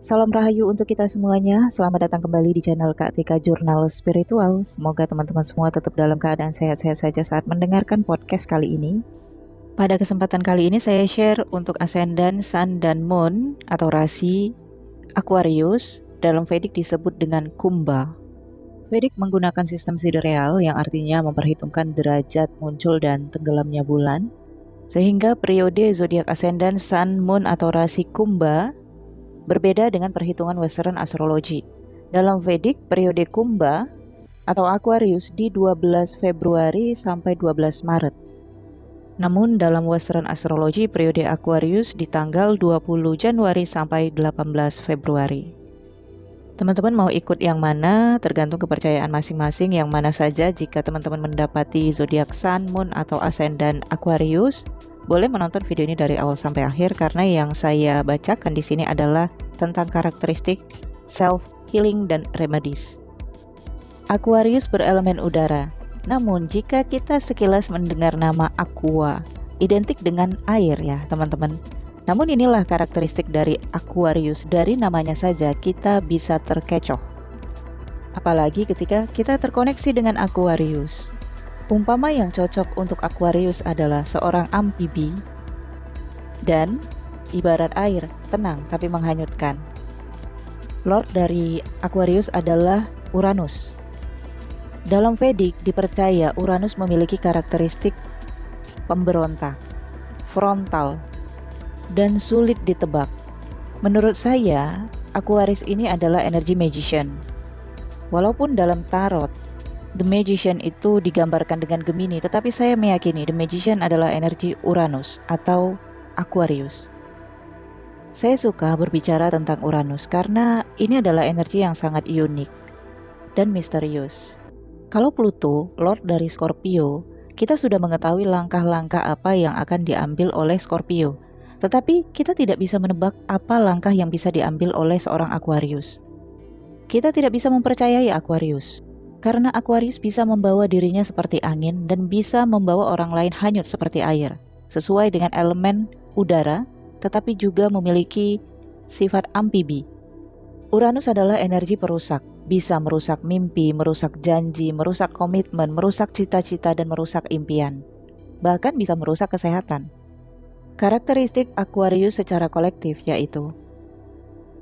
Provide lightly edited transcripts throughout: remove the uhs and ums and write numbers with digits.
Salam rahayu untuk kita semuanya. Selamat datang kembali di channel Kak Tika Jurnal Spiritual. Semoga teman-teman semua tetap dalam keadaan sehat-sehat saja saat mendengarkan podcast kali ini. Pada kesempatan kali ini saya share untuk ascendant, sun, dan moon atau rasi Aquarius. Dalam Vedic disebut dengan Kumbha. Vedic menggunakan sistem sidereal yang artinya memperhitungkan derajat muncul dan tenggelamnya bulan. Sehingga periode zodiak ascendant, sun, moon atau rasi Kumbha berbeda dengan perhitungan Western Astrology. Dalam Vedic, periode Kumbha atau Aquarius di 12 Februari sampai 12 Maret. Namun dalam Western Astrology, periode Aquarius di tanggal 20 Januari sampai 18 Februari. Teman-teman mau ikut yang mana? Tergantung kepercayaan masing-masing. Yang mana saja jika teman-teman mendapati zodiak Sun, Moon atau Ascendant Aquarius, boleh menonton video ini dari awal sampai akhir karena yang saya bacakan di sini adalah tentang karakteristik self-healing dan remedies. Aquarius berelemen udara. Namun jika kita sekilas mendengar nama aqua, identik dengan air ya teman-teman. Namun inilah karakteristik dari Aquarius, dari namanya saja kita bisa terkecoh. Apalagi ketika kita terkoneksi dengan Aquarius. Umpama yang cocok untuk Aquarius adalah seorang amfibi dan ibarat air, tenang tapi menghanyutkan. Lord dari Aquarius adalah Uranus. Dalam Vedic dipercaya Uranus memiliki karakteristik pemberontak, frontal, dan sulit ditebak. Menurut saya, Aquarius ini adalah energi magician. Walaupun dalam tarot The Magician itu digambarkan dengan Gemini, tetapi saya meyakini The Magician adalah energi Uranus atau Aquarius. Saya suka berbicara tentang Uranus karena ini adalah energi yang sangat unik dan misterius. Kalau Pluto, Lord dari Scorpio, kita sudah mengetahui langkah-langkah apa yang akan diambil oleh Scorpio. Tetapi kita tidak bisa menebak apa langkah yang bisa diambil oleh seorang Aquarius. Kita tidak bisa mempercayai Aquarius. Karena Aquarius bisa membawa dirinya seperti angin dan bisa membawa orang lain hanyut seperti air, sesuai dengan elemen udara, tetapi juga memiliki sifat amfibi. Uranus adalah energi perusak, bisa merusak mimpi, merusak janji, merusak komitmen, merusak cita-cita dan merusak impian. Bahkan bisa merusak kesehatan. Karakteristik Aquarius secara kolektif yaitu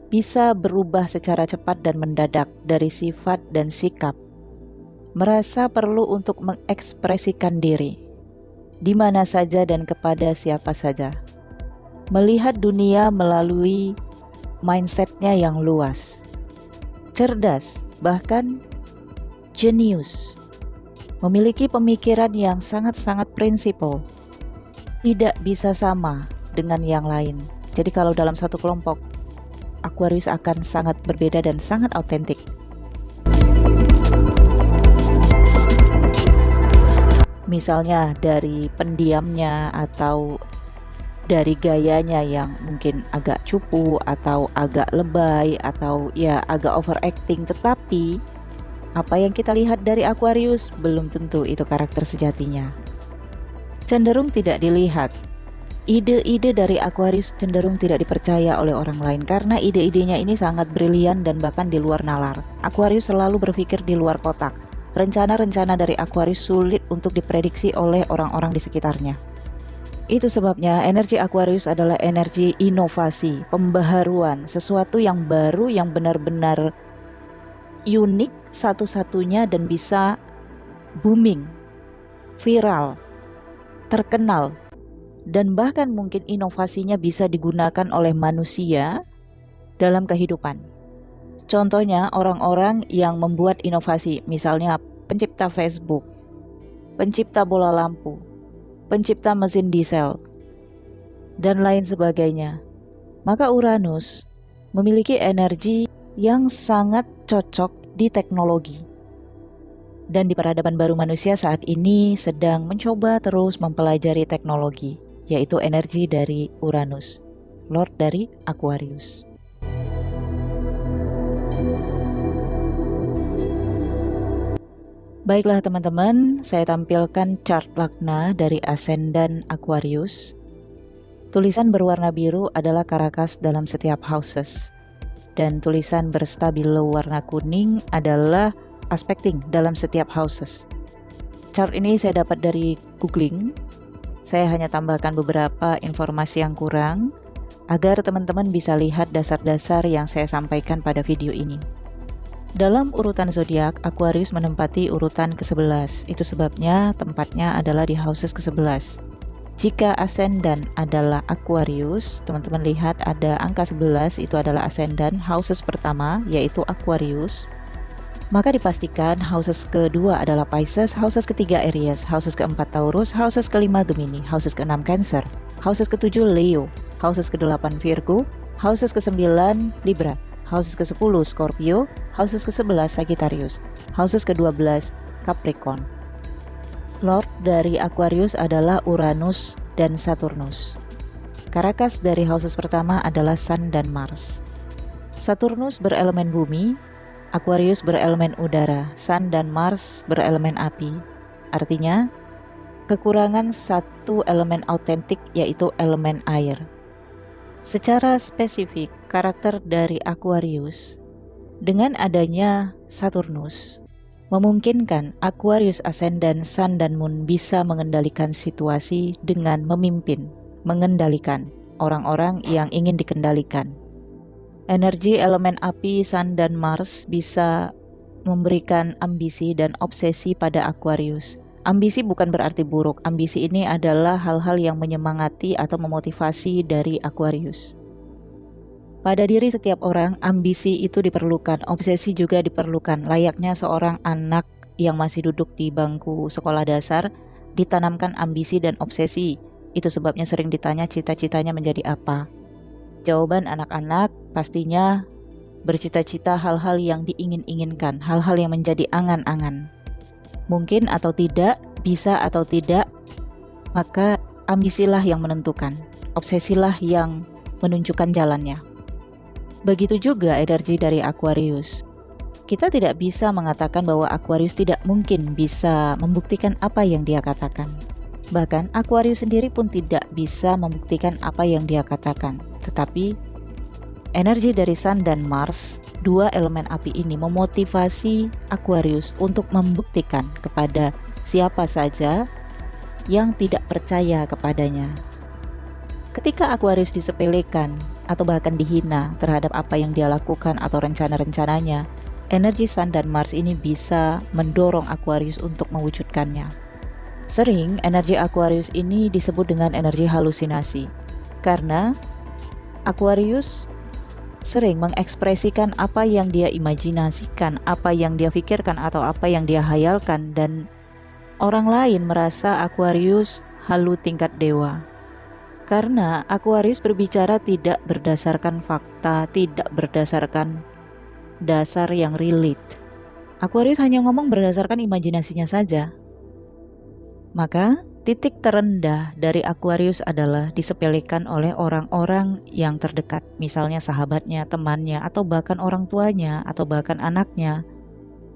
bisa berubah secara cepat dan mendadak dari sifat dan sikap. Merasa perlu untuk mengekspresikan diri di mana saja dan kepada siapa saja. Melihat dunia melalui mindsetnya yang luas. Cerdas, bahkan jenius. Memiliki pemikiran yang sangat-sangat prinsipal. Tidak bisa sama dengan yang lain. Jadi kalau dalam satu kelompok, Aquarius akan sangat berbeda dan sangat autentik. Misalnya dari pendiamnya atau dari gayanya yang mungkin agak cupu atau agak lebay atau ya agak overacting, tetapi apa yang kita lihat dari Aquarius belum tentu itu karakter sejatinya. Cenderung tidak dilihat. Ide-ide dari Aquarius cenderung tidak dipercaya oleh orang lain karena ide-idenya ini sangat brilian dan bahkan di luar nalar. Aquarius selalu berpikir di luar kotak. Rencana-rencana dari Aquarius sulit untuk diprediksi oleh orang-orang di sekitarnya. Itu sebabnya energi Aquarius adalah energi inovasi, pembaharuan, sesuatu yang baru yang benar-benar unik satu-satunya dan bisa booming, viral, terkenal, dan bahkan mungkin inovasinya bisa digunakan oleh manusia dalam kehidupan. Contohnya orang-orang yang membuat inovasi, misalnya pencipta Facebook, pencipta bola lampu, pencipta mesin diesel, dan lain sebagainya. Maka Uranus memiliki energi yang sangat cocok di teknologi. Dan di peradaban baru manusia saat ini sedang mencoba terus mempelajari teknologi, yaitu energi dari Uranus, Lord dari Aquarius. Baiklah teman-teman, saya tampilkan chart Lagna dari Ascendant Aquarius. Tulisan berwarna biru adalah Karakas dalam setiap houses. dan tulisan berstabilo warna kuning adalah aspecting dalam setiap houses. Chart ini saya dapat dari googling. Saya hanya tambahkan beberapa informasi yang kurang agar teman-teman bisa lihat dasar-dasar yang saya sampaikan pada video ini. Dalam urutan zodiak, Aquarius menempati urutan ke-11. Itu sebabnya tempatnya adalah di houses ke-11. Jika ascendant adalah Aquarius, teman-teman lihat ada angka 11, itu adalah ascendant houses pertama, yaitu Aquarius. Maka dipastikan houses kedua adalah Pisces, houses ketiga Aries, houses keempat Taurus, houses kelima Gemini, houses keenam Cancer, houses ketujuh Leo, houses ke-8 Virgo, houses ke-9 Libra, houses ke-10 Scorpio, houses ke-11 Sagittarius, houses ke-12 Capricorn. Lord dari Aquarius adalah Uranus dan Saturnus. Karakas dari houses pertama adalah Sun dan Mars. Saturnus berelemen bumi, Aquarius berelemen udara, Sun dan Mars berelemen api. Artinya, kekurangan satu elemen autentik yaitu elemen air. Secara spesifik, karakter dari Aquarius dengan adanya Saturnus memungkinkan Aquarius ascendant Sun dan Moon bisa mengendalikan situasi dengan memimpin, mengendalikan orang-orang yang ingin dikendalikan. Energi elemen api Sun dan Mars bisa memberikan ambisi dan obsesi pada Aquarius. Ambisi bukan berarti buruk. Ambisi ini adalah hal-hal yang menyemangati atau memotivasi dari Aquarius. Pada diri setiap orang, ambisi itu diperlukan, obsesi juga diperlukan. Layaknya seorang anak yang masih duduk di bangku sekolah dasar, ditanamkan ambisi dan obsesi. Itu sebabnya sering ditanya cita-citanya menjadi apa. Jawaban anak-anak pastinya bercita-cita hal-hal yang diingin-inginkan, hal-hal yang menjadi angan-angan. Mungkin atau tidak, bisa atau tidak, maka ambisilah yang menentukan, obsesilah yang menunjukkan jalannya. Begitu juga energi dari Aquarius. Kita tidak bisa mengatakan bahwa Aquarius tidak mungkin bisa membuktikan apa yang dia katakan. Bahkan Aquarius sendiri pun tidak bisa membuktikan apa yang dia katakan. Tetapi energi dari Sun dan Mars, dua elemen api ini memotivasi Aquarius untuk membuktikan kepada siapa saja yang tidak percaya kepadanya. Ketika Aquarius disepelekan atau bahkan dihina terhadap apa yang dia lakukan atau rencana-rencananya, energi Sun dan Mars ini bisa mendorong Aquarius untuk mewujudkannya. Sering energi Aquarius ini disebut dengan energi halusinasi, karena Aquarius sering mengekspresikan apa yang dia imajinasikan, apa yang dia pikirkan atau apa yang dia hayalkan, dan orang lain merasa Aquarius halu tingkat dewa. Karena Aquarius berbicara tidak berdasarkan fakta, tidak berdasarkan dasar yang relate. Aquarius hanya ngomong berdasarkan imajinasinya saja. Maka titik terendah dari Aquarius adalah disepelekan oleh orang-orang yang terdekat, misalnya sahabatnya, temannya, atau bahkan orang tuanya, atau bahkan anaknya.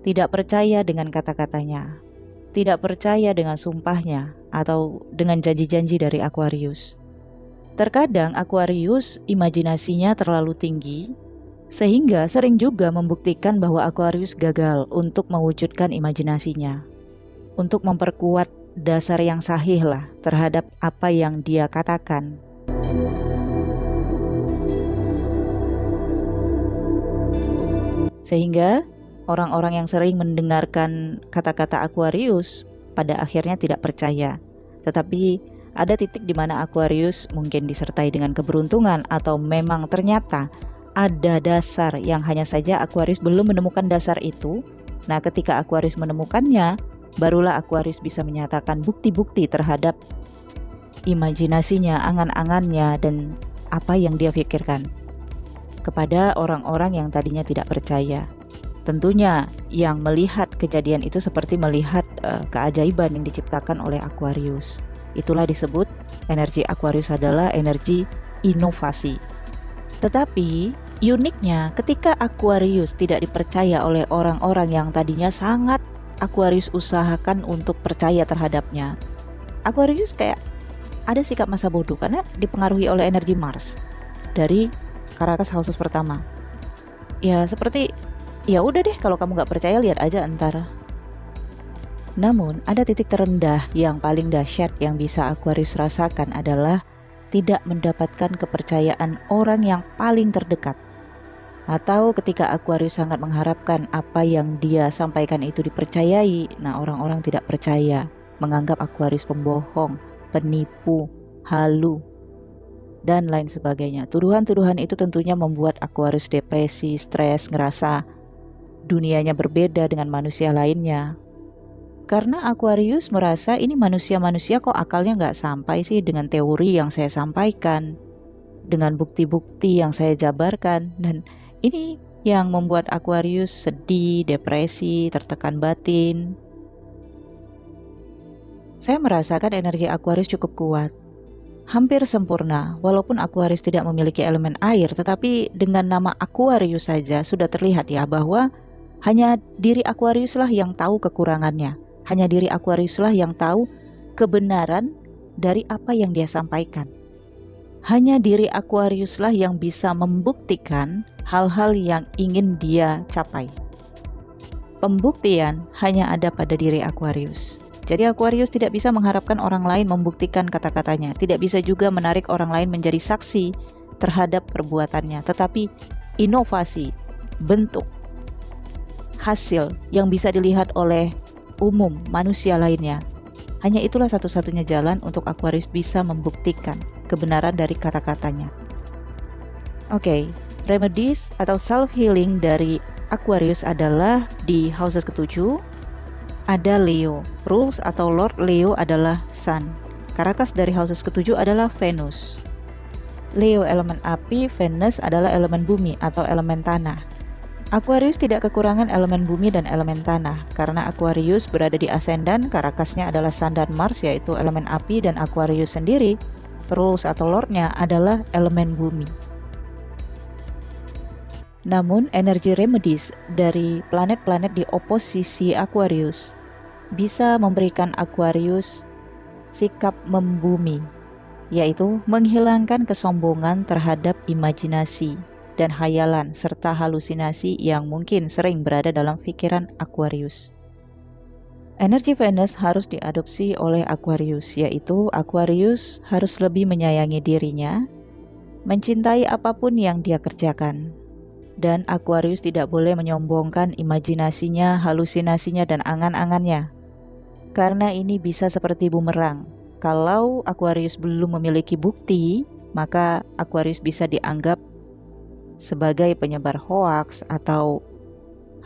Tidak percaya dengan kata-katanya, tidak percaya dengan sumpahnya, atau dengan janji-janji dari Aquarius. Terkadang Aquarius imajinasinya terlalu tinggi, sehingga sering juga membuktikan bahwa Aquarius gagal untuk mewujudkan imajinasinya, untuk memperkuat dasar yang sahih lah terhadap apa yang dia katakan. Sehingga orang-orang yang sering mendengarkan kata-kata Aquarius pada akhirnya tidak percaya. Tetapi ada titik di mana Aquarius mungkin disertai dengan keberuntungan, atau memang ternyata ada dasar yang hanya saja Aquarius belum menemukan dasar itu. Nah, ketika Aquarius menemukannya, barulah Aquarius bisa menyatakan bukti-bukti terhadap imajinasinya, angan-angannya, dan apa yang dia pikirkan kepada orang-orang yang tadinya tidak percaya. Tentunya yang melihat kejadian itu seperti melihat keajaiban yang diciptakan oleh Aquarius. Itulah disebut energi Aquarius adalah energi inovasi. Tetapi uniknya ketika Aquarius tidak dipercaya oleh orang-orang yang tadinya sangat Aquarius usahakan untuk percaya terhadapnya, Aquarius kayak ada sikap masa bodoh karena dipengaruhi oleh energi Mars dari Karakas houses pertama. Ya seperti, ya udah deh kalau kamu nggak percaya lihat aja entar. Namun ada titik terendah yang paling dahsyat yang bisa Aquarius rasakan adalah tidak mendapatkan kepercayaan orang yang paling terdekat. Atau ketika Aquarius sangat mengharapkan apa yang dia sampaikan itu dipercayai, nah orang-orang tidak percaya, menganggap Aquarius pembohong, penipu, halu, dan lain sebagainya. Tuduhan-tuduhan itu tentunya membuat Aquarius depresi, stres, ngerasa dunianya berbeda dengan manusia lainnya. Karena Aquarius merasa ini manusia-manusia kok akalnya nggak sampai sih dengan teori yang saya sampaikan, dengan bukti-bukti yang saya jabarkan, dan ini yang membuat Aquarius sedih, depresi, tertekan batin. Saya merasakan energi Aquarius cukup kuat, hampir sempurna. Walaupun Aquarius tidak memiliki elemen air, tetapi dengan nama Aquarius saja sudah terlihat ya bahwa hanya diri Aquarius lah yang tahu kekurangannya. Hanya diri Aquarius lah yang tahu kebenaran dari apa yang dia sampaikan. Hanya diri Aquarius lah yang bisa membuktikan hal-hal yang ingin dia capai. Pembuktian hanya ada pada diri Aquarius. Jadi Aquarius tidak bisa mengharapkan orang lain membuktikan kata-katanya. Tidak bisa juga menarik orang lain menjadi saksi terhadap perbuatannya. Tetapi inovasi, bentuk, hasil yang bisa dilihat oleh umum manusia lainnya, hanya itulah satu-satunya jalan untuk Aquarius bisa membuktikan kebenaran dari kata-katanya. Oke, remedies atau self-healing dari Aquarius adalah di houses ke-7 ada Leo. Rules atau Lord Leo adalah Sun. Karakas dari houses ke-7 adalah Venus. Leo elemen api, Venus adalah elemen bumi atau elemen tanah. Aquarius tidak kekurangan elemen bumi dan elemen tanah, karena Aquarius berada di ascendant, karakasnya adalah Sun dan Mars yaitu elemen api, dan Aquarius sendiri, rules atau lordnya adalah elemen bumi. Namun energi remedies dari planet-planet di oposisi Aquarius bisa memberikan Aquarius sikap membumi, yaitu menghilangkan kesombongan terhadap imajinasi dan hayalan serta halusinasi yang mungkin sering berada dalam pikiran Aquarius. Energi Venus harus diadopsi oleh Aquarius, yaitu Aquarius harus lebih menyayangi dirinya, mencintai apapun yang dia kerjakan, dan Aquarius tidak boleh menyombongkan imajinasinya, halusinasinya, dan angan-angannya. Karena ini bisa seperti bumerang. Kalau Aquarius belum memiliki bukti, maka Aquarius bisa dianggap sebagai penyebar hoaks atau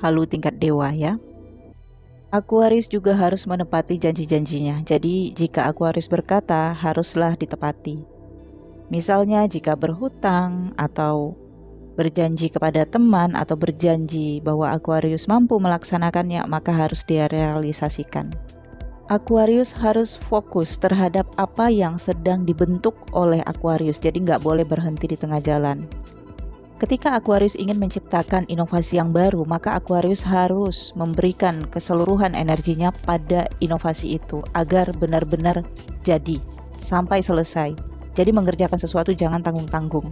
halu tingkat dewa ya. Aquarius juga harus menepati janji-janjinya. Jadi jika Aquarius berkata, haruslah ditepati. Misalnya jika berhutang atau berjanji kepada teman atau berjanji bahwa Aquarius mampu melaksanakannya, maka harus dia realisasikan. Aquarius harus fokus terhadap apa yang sedang dibentuk oleh Aquarius. Jadi nggak boleh berhenti di tengah jalan. Ketika Aquarius ingin menciptakan inovasi yang baru, maka Aquarius harus memberikan keseluruhan energinya pada inovasi itu agar benar-benar jadi sampai selesai. Jadi mengerjakan sesuatu jangan tanggung-tanggung.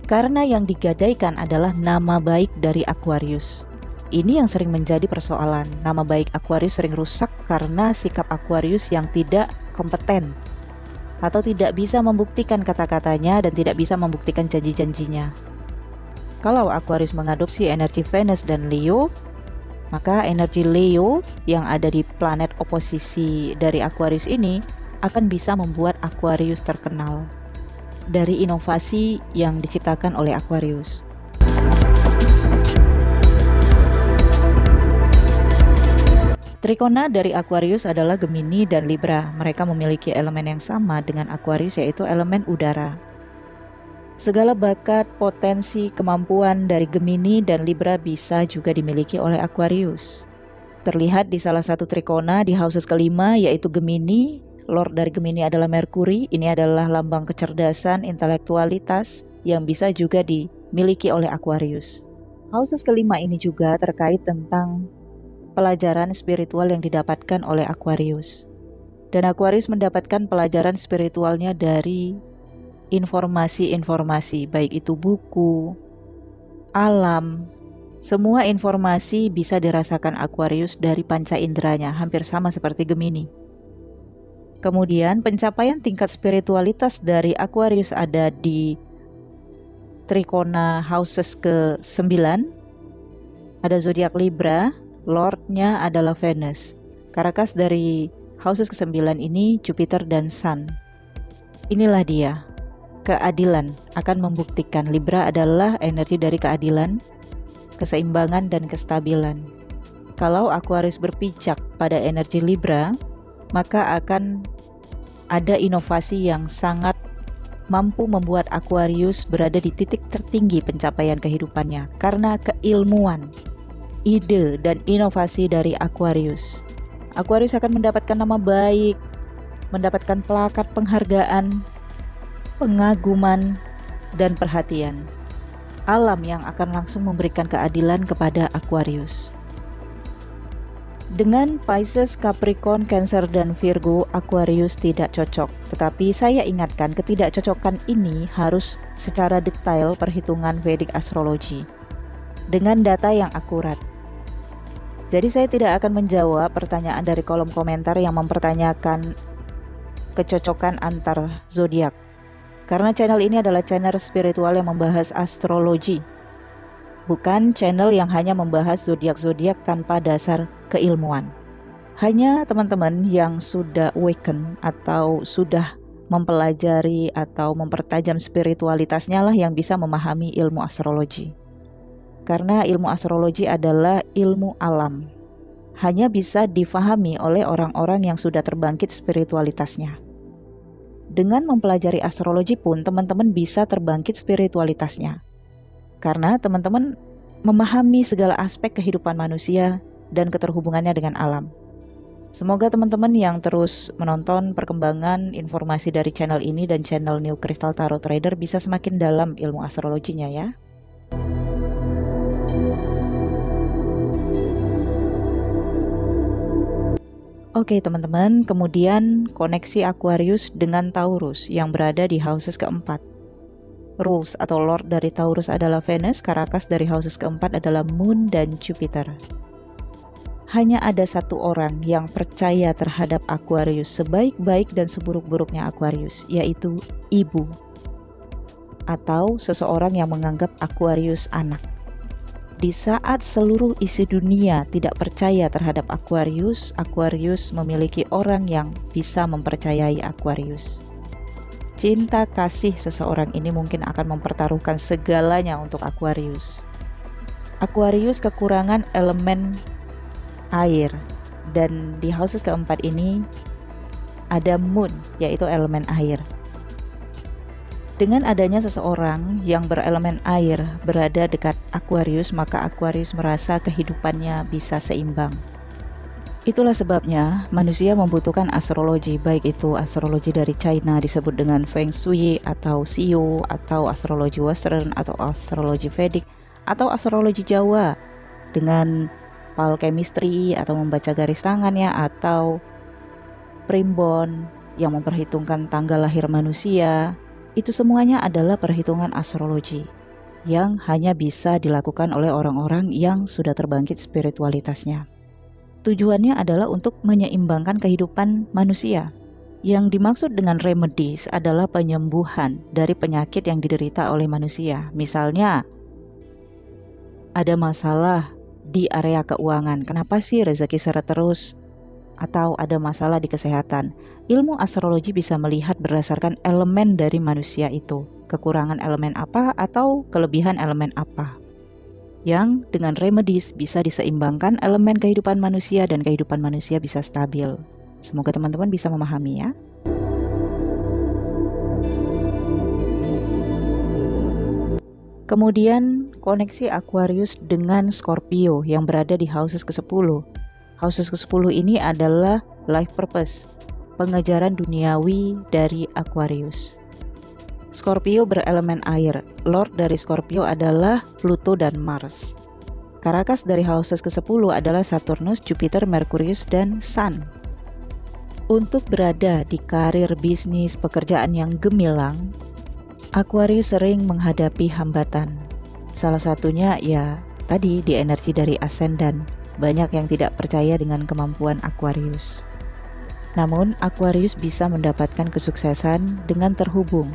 Karena yang digadaikan adalah nama baik dari Aquarius. Ini yang sering menjadi persoalan. Nama baik Aquarius sering rusak karena sikap Aquarius yang tidak kompeten atau tidak bisa membuktikan kata-katanya dan tidak bisa membuktikan janji-janjinya. Kalau Aquarius mengadopsi energi Venus dan Leo, maka energi Leo yang ada di planet oposisi dari Aquarius ini akan bisa membuat Aquarius terkenal dari inovasi yang diciptakan oleh Aquarius. Trikona dari Aquarius adalah Gemini dan Libra. Mereka memiliki elemen yang sama dengan Aquarius, yaitu elemen udara. Segala bakat, potensi, kemampuan dari Gemini dan Libra bisa juga dimiliki oleh Aquarius. Terlihat di salah satu trikona di houses kelima, yaitu Gemini. Lord dari Gemini adalah Merkuri. Ini adalah lambang kecerdasan, intelektualitas yang bisa juga dimiliki oleh Aquarius. Houses kelima ini juga terkait tentang pelajaran spiritual yang didapatkan oleh Aquarius. Dan Aquarius mendapatkan pelajaran spiritualnya dari informasi-informasi, baik itu buku, alam, semua informasi bisa dirasakan Aquarius dari panca inderanya, hampir sama seperti Gemini. Kemudian pencapaian tingkat spiritualitas dari Aquarius ada di Trikona houses ke-9. Ada zodiak Libra, Lordnya adalah Venus. Karakas dari houses ke-9 ini Jupiter dan Sun. Inilah dia, keadilan akan membuktikan. Libra adalah energi dari keadilan, keseimbangan dan kestabilan. Kalau Aquarius berpijak pada energi Libra, maka akan ada inovasi yang sangat mampu membuat Aquarius berada di titik tertinggi pencapaian kehidupannya karena keilmuan, ide, dan inovasi dari Aquarius. Aquarius akan mendapatkan nama baik, mendapatkan plakat penghargaan, pengaguman, dan perhatian. Alam yang akan langsung memberikan keadilan kepada Aquarius. Dengan Pisces, Capricorn, Cancer, dan Virgo, Aquarius tidak cocok. Tetapi saya ingatkan ketidakcocokan ini harus secara detail perhitungan Vedic Astrology dengan data yang akurat. Jadi saya tidak akan menjawab pertanyaan dari kolom komentar yang mempertanyakan kecocokan antar zodiak. Karena channel ini adalah channel spiritual yang membahas astrologi, bukan channel yang hanya membahas zodiak-zodiak tanpa dasar keilmuan. Hanya teman-teman yang sudah awaken atau sudah mempelajari atau mempertajam spiritualitasnya lah yang bisa memahami ilmu astrologi. Karena ilmu astrologi adalah ilmu alam. Hanya bisa difahami oleh orang-orang yang sudah terbangkit spiritualitasnya. Dengan mempelajari astrologi pun teman-teman bisa terbangkit spiritualitasnya. Karena teman-teman memahami segala aspek kehidupan manusia dan keterhubungannya dengan alam. Semoga teman-teman yang terus menonton perkembangan informasi dari channel ini dan channel New Crystal Tarot Trader bisa semakin dalam ilmu astrologinya ya. Oke teman-teman, kemudian koneksi Aquarius dengan Taurus yang berada di houses keempat. Rules atau Lord dari Taurus adalah Venus, Karakas dari houses keempat adalah Moon dan Jupiter. Hanya ada satu orang yang percaya terhadap Aquarius sebaik-baik dan seburuk-buruknya Aquarius, yaitu ibu. Atau seseorang yang menganggap Aquarius anak. Di saat seluruh isi dunia tidak percaya terhadap Aquarius, Aquarius memiliki orang yang bisa mempercayai Aquarius. Cinta kasih seseorang ini mungkin akan mempertaruhkan segalanya untuk Aquarius. Aquarius kekurangan elemen air, dan di houses keempat ini ada Moon, yaitu elemen air. Dengan adanya seseorang yang berelemen air berada dekat Aquarius, maka Aquarius merasa kehidupannya bisa seimbang. Itulah sebabnya manusia membutuhkan astrologi, baik itu astrologi dari China disebut dengan Feng Shui atau Sio, atau astrologi Western, atau astrologi Vedic, atau astrologi Jawa dengan palchemistry atau membaca garis tangannya, atau primbon yang memperhitungkan tanggal lahir manusia. Itu semuanya adalah perhitungan astrologi yang hanya bisa dilakukan oleh orang-orang yang sudah terbangkit spiritualitasnya. Tujuannya adalah untuk menyeimbangkan kehidupan manusia. Yang dimaksud dengan remedies adalah penyembuhan dari penyakit yang diderita oleh manusia. Misalnya, ada masalah di area keuangan. Kenapa sih rezeki seret terus? Atau ada masalah di kesehatan. Ilmu astrologi bisa melihat berdasarkan elemen dari manusia itu. Kekurangan elemen apa atau kelebihan elemen apa. Yang dengan remedies bisa diseimbangkan elemen kehidupan manusia dan kehidupan manusia bisa stabil. Semoga teman-teman bisa memahami ya. Kemudian koneksi Aquarius dengan Scorpio yang berada di houses ke-10. Houses ke-10 ini adalah life purpose, pengejaran duniawi dari Aquarius. Scorpio berelemen air. Lord dari Scorpio adalah Pluto dan Mars. Karakas dari houses ke-10 adalah Saturnus, Jupiter, Merkurius, dan Sun. Untuk berada di karir bisnis pekerjaan yang gemilang, Aquarius sering menghadapi hambatan. Salah satunya ya tadi di energi dari ascendant. Banyak yang tidak percaya dengan kemampuan Aquarius. Namun Aquarius bisa mendapatkan kesuksesan dengan terhubung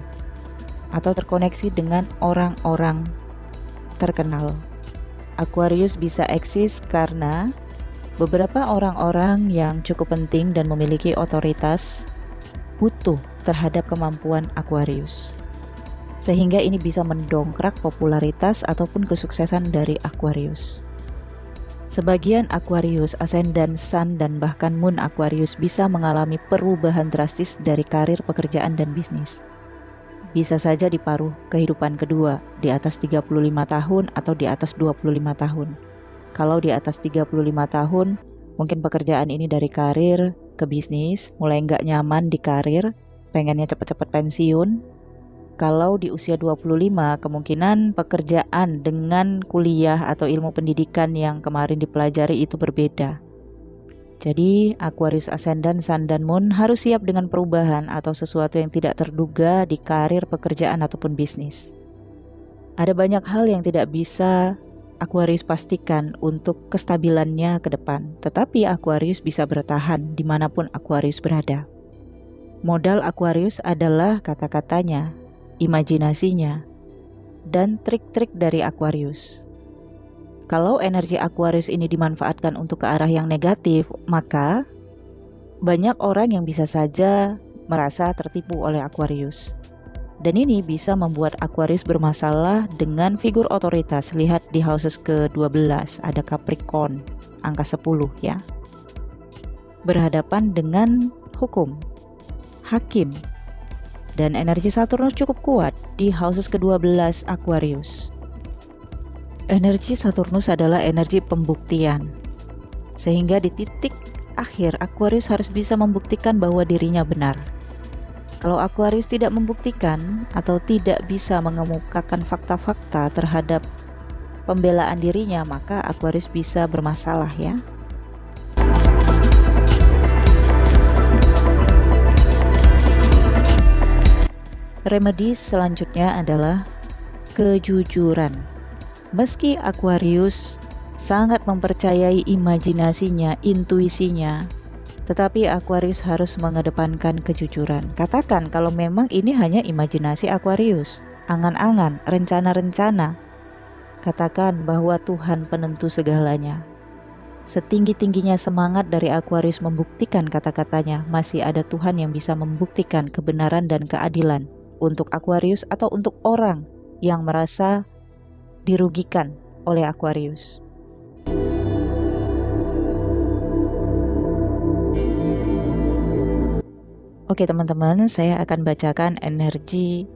atau terkoneksi dengan orang-orang terkenal. Aquarius bisa eksis karena beberapa orang-orang yang cukup penting dan memiliki otoritas butuh terhadap kemampuan Aquarius. Sehingga ini bisa mendongkrak popularitas ataupun kesuksesan dari Aquarius. Sebagian Aquarius, ascendant Sun dan bahkan Moon Aquarius bisa mengalami perubahan drastis dari karir, pekerjaan, dan bisnis. Bisa saja di paruh kehidupan kedua, di atas 35 tahun atau di atas 25 tahun. Kalau di atas 35 tahun, mungkin pekerjaan ini dari karir ke bisnis, mulai nggak nyaman di karir, pengennya cepat-cepat pensiun. Kalau di usia 25, kemungkinan pekerjaan dengan kuliah atau ilmu pendidikan yang kemarin dipelajari itu berbeda. Jadi, Aquarius Ascendant, Sun, dan Moon harus siap dengan perubahan atau sesuatu yang tidak terduga di karir, pekerjaan, ataupun bisnis. Ada banyak hal yang tidak bisa Aquarius pastikan untuk kestabilannya ke depan, tetapi Aquarius bisa bertahan dimanapun Aquarius berada. Modal Aquarius adalah kata-katanya, imajinasinya, dan trik-trik dari Aquarius. Kalau energi Aquarius ini dimanfaatkan untuk ke arah yang negatif, maka banyak orang yang bisa saja merasa tertipu oleh Aquarius. Dan ini bisa membuat Aquarius bermasalah dengan figur otoritas. Lihat di houses ke-12, ada Capricorn, angka 10 ya. Berhadapan dengan hukum, hakim, dan energi Saturnus cukup kuat di houses ke-12 Aquarius. Energi Saturnus adalah energi pembuktian. Sehingga di titik akhir Aquarius harus bisa membuktikan bahwa dirinya benar. Kalau Aquarius tidak membuktikan atau tidak bisa mengemukakan fakta-fakta terhadap pembelaan dirinya, maka Aquarius bisa bermasalah ya. Remedi selanjutnya adalah kejujuran. Meski Aquarius sangat mempercayai imajinasinya, intuisinya, tetapi Aquarius harus mengedepankan kejujuran. Katakan kalau memang ini hanya imajinasi Aquarius, angan-angan, rencana-rencana. Katakan bahwa Tuhan penentu segalanya. Setinggi-tingginya semangat dari Aquarius membuktikan kata-katanya, masih ada Tuhan yang bisa membuktikan kebenaran dan keadilan untuk Aquarius atau untuk orang yang merasa dirugikan oleh Aquarius. Oke teman-teman, saya akan bacakan energi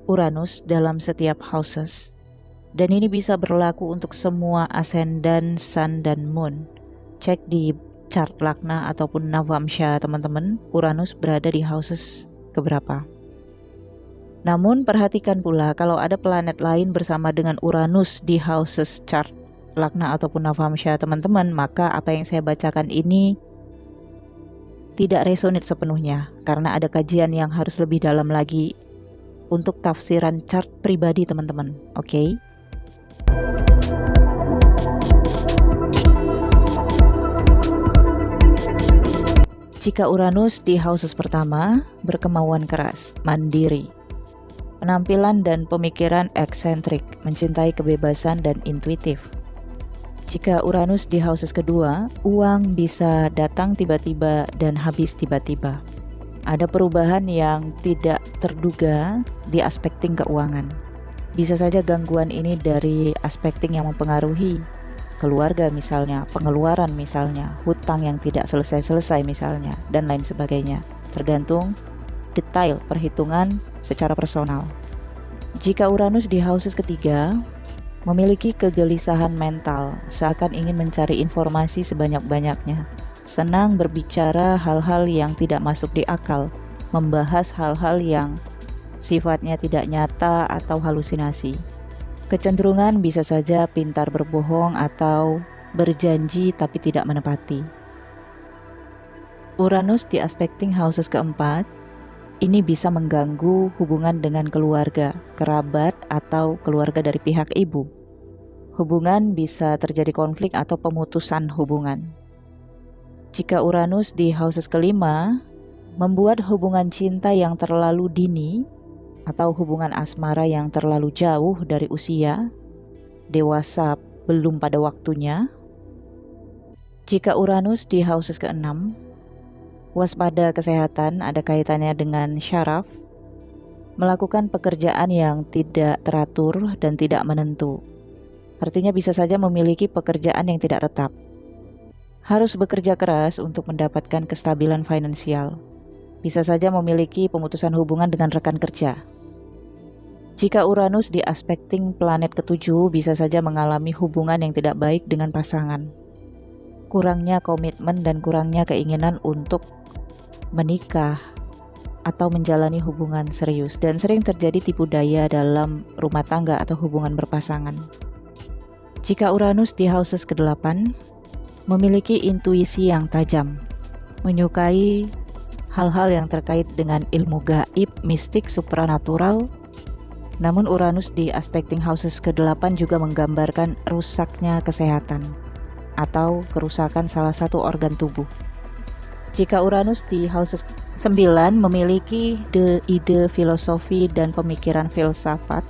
Uranus dalam setiap houses. Dan ini bisa berlaku untuk semua ascendant, Sun, dan Moon. Cek di chart Lagna ataupun Navamsha teman-teman, Uranus berada di houses keberapa. Namun perhatikan pula kalau ada planet lain bersama dengan Uranus di houses chart Lagna ataupun Navamsha teman-teman, maka apa yang saya bacakan ini tidak resonate sepenuhnya karena ada kajian yang harus lebih dalam lagi untuk tafsiran chart pribadi teman-teman. Oke? Jika Uranus di houses pertama, berkemauan keras, mandiri, penampilan dan pemikiran eksentrik, mencintai kebebasan dan intuitif. Jika Uranus di houses kedua, uang bisa datang tiba-tiba dan habis tiba-tiba. Ada perubahan yang tidak terduga di aspekting keuangan. Bisa saja gangguan ini dari aspekting yang mempengaruhi keluarga misalnya, pengeluaran misalnya, hutang yang tidak selesai-selesai misalnya, dan lain sebagainya. Tergantung detail perhitungan secara personal. Jika Uranus di houses ketiga, memiliki kegelisahan mental, seakan ingin mencari informasi sebanyak-banyaknya, senang berbicara hal-hal yang tidak masuk di akal, membahas hal-hal yang sifatnya tidak nyata atau halusinasi. Kecenderungan bisa saja pintar berbohong atau berjanji tapi tidak menepati. Uranus di aspekting houses keempat, ini bisa mengganggu hubungan dengan keluarga, kerabat, atau keluarga dari pihak ibu. hubungan bisa terjadi konflik atau pemutusan hubungan. Jika Uranus di houses kelima, membuat hubungan cinta yang terlalu dini atau hubungan asmara yang terlalu jauh dari usia, dewasa belum pada waktunya. Jika Uranus di houses ke-6, waspada kesehatan ada kaitannya dengan syaraf, melakukan pekerjaan yang tidak teratur dan tidak menentu. Artinya bisa saja memiliki pekerjaan yang tidak tetap. Harus bekerja keras untuk mendapatkan kestabilan finansial. Bisa saja memiliki pemutusan hubungan dengan rekan kerja. Jika Uranus di aspekting planet ke-7, bisa saja mengalami hubungan yang tidak baik dengan pasangan. Kurangnya komitmen dan kurangnya keinginan untuk menikah atau menjalani hubungan serius, dan sering terjadi tipu daya dalam rumah tangga atau hubungan berpasangan. Jika Uranus di houses ke-8, memiliki intuisi yang tajam, menyukai hal-hal yang terkait dengan ilmu gaib, mistik, supranatural. Namun Uranus di aspekting houses ke-8 juga menggambarkan rusaknya kesehatan atau kerusakan salah satu organ tubuh. Jika Uranus di houses 9 memiliki ide filosofi dan pemikiran filsafat,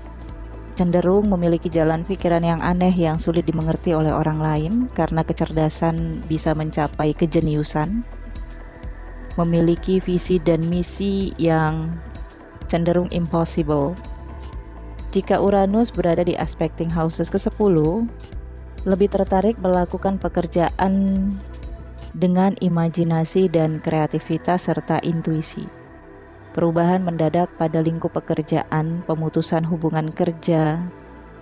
cenderung memiliki jalan pikiran yang aneh yang sulit dimengerti oleh orang lain karena kecerdasan bisa mencapai kejeniusan, memiliki visi dan misi yang cenderung impossible. Jika Uranus berada di aspekting houses ke-10, lebih tertarik melakukan pekerjaan dengan imajinasi dan kreativitas serta intuisi. Perubahan mendadak pada lingkup pekerjaan, pemutusan hubungan kerja,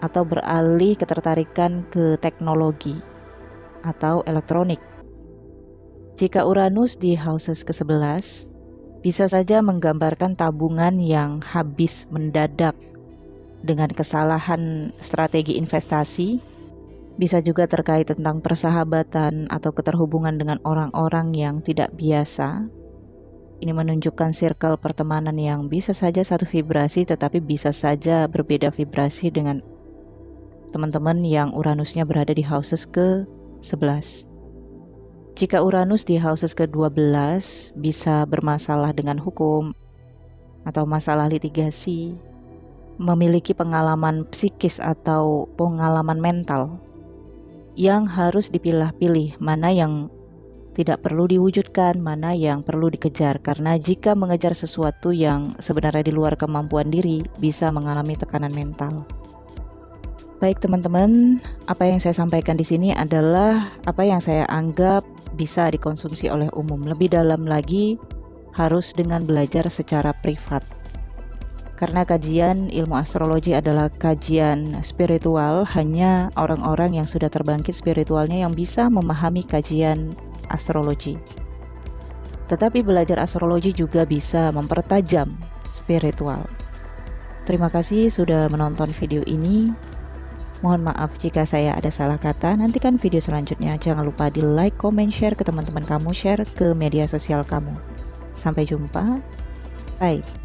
atau beralih ketertarikan ke teknologi atau elektronik. Jika Uranus di houses ke-11, bisa saja menggambarkan tabungan yang habis mendadak dengan kesalahan strategi investasi. Bisa juga terkait tentang persahabatan atau keterhubungan dengan orang-orang yang tidak biasa. Ini menunjukkan circle pertemanan yang bisa saja satu vibrasi tetapi bisa saja berbeda vibrasi dengan teman-teman yang Uranusnya berada di houses ke-11. Jika Uranus di houses ke-12, bisa bermasalah dengan hukum atau masalah litigasi, memiliki pengalaman psikis atau pengalaman mental yang harus dipilah-pilih mana yang tidak perlu diwujudkan, mana yang perlu dikejar, karena jika mengejar sesuatu yang sebenarnya di luar kemampuan diri, bisa mengalami tekanan mental. Baik teman-teman, apa yang saya sampaikan di sini adalah apa yang saya anggap bisa dikonsumsi oleh umum. Lebih dalam lagi harus dengan belajar secara privat. Karena kajian ilmu astrologi adalah kajian spiritual, hanya orang-orang yang sudah terbangkit spiritualnya yang bisa memahami kajian astrologi. Tetapi belajar astrologi juga bisa mempertajam spiritual. Terima kasih sudah menonton video ini. Mohon maaf jika saya ada salah kata. Nantikan video selanjutnya. Jangan lupa di like, comment, share ke teman-teman kamu, share ke media sosial kamu. Sampai jumpa. Bye.